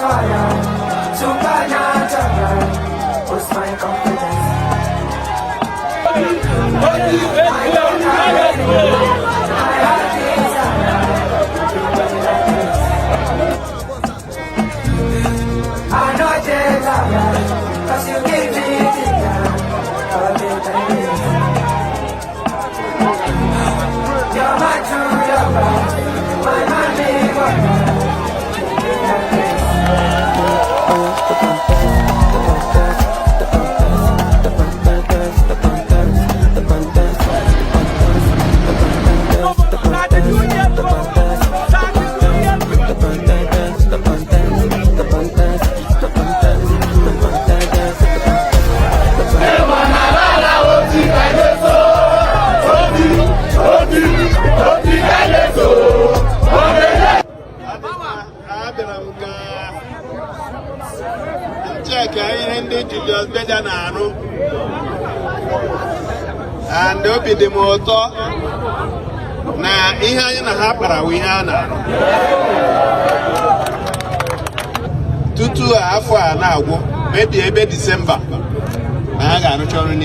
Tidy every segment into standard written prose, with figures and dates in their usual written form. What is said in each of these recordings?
fire, supernatural. What's my confidence? I know you're tired, 'cause you give me dinner all the time. You're my true lover, my money lover. Just better now, and there'll be the motor. Now, here in a hapara, we are now. Tutu afọ now, maybe a bit December. I got no children.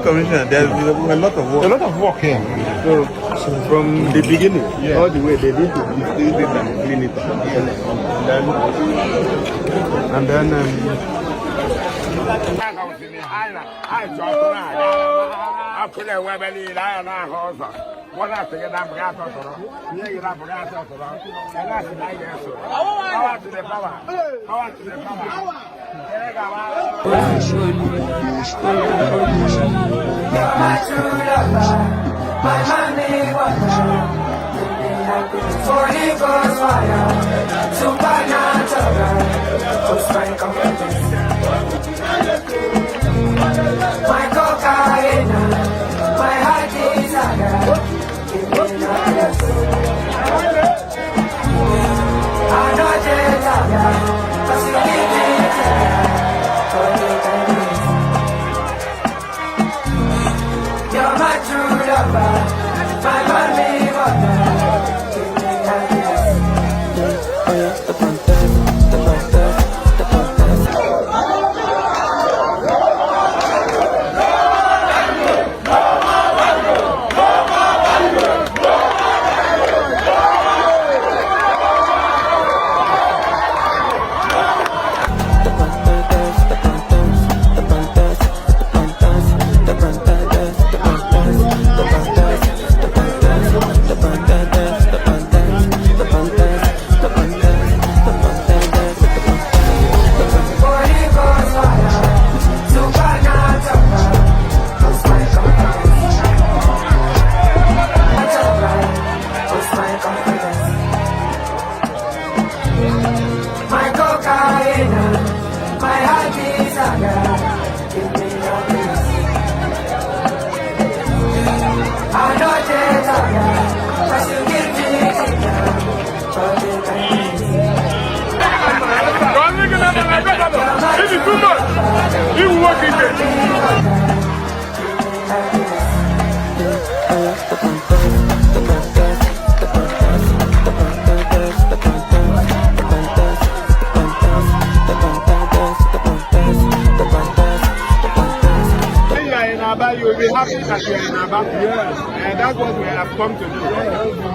Commissioner, there's a lot of work. A lot of work here. So from the beginning, all the way, they need to distill it and clean it up. And then My true lover, my honey lover. Holy Ghost fire, supernatural. What's my confidence? My cocaine, my heart desire. Give me love. I know you're tired, 'cause you give me dinner all the time. You're my true lover, my money lover. Give me happiness. This is too much. You work in it. You will be happy that you are in Aba. Yes. And that's what we have come to do.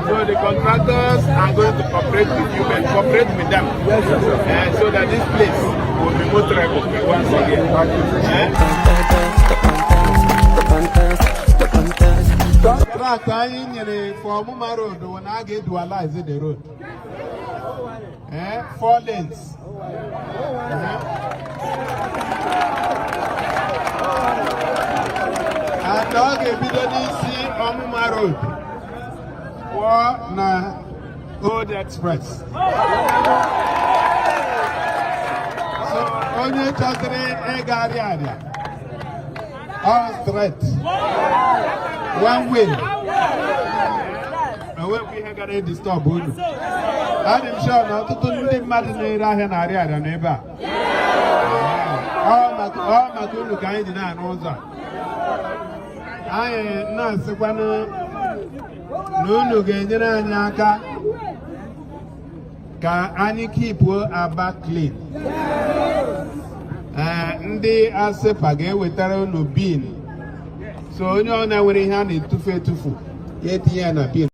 So the contractors are going to cooperate with you and cooperate with them. Yes. So that this place will be more travel once again. For Muma Road, when I get dualize the road. 4 lanes. And dog a bidoni see on Muma Road. Old Express. So onye chọtara ịga Ariaria, all straight, one way. Enwekwa ihe gara disturb unu. Adị m sure na ọtụtụ ndị mmadụ na-ere ahịa na Ariaria n'ebe a. Ọ maka unu ka anyị dị na-anụ ụzọ a. Anyị na-asịkwanụ na unu ga-enyere anyị aka ka anyị kipuo Aba clean. Ndị asịpa ga-ewetara unu bin. So onye ọ na-nwere ihe a na-etufu etufu ya etinye ya na bin.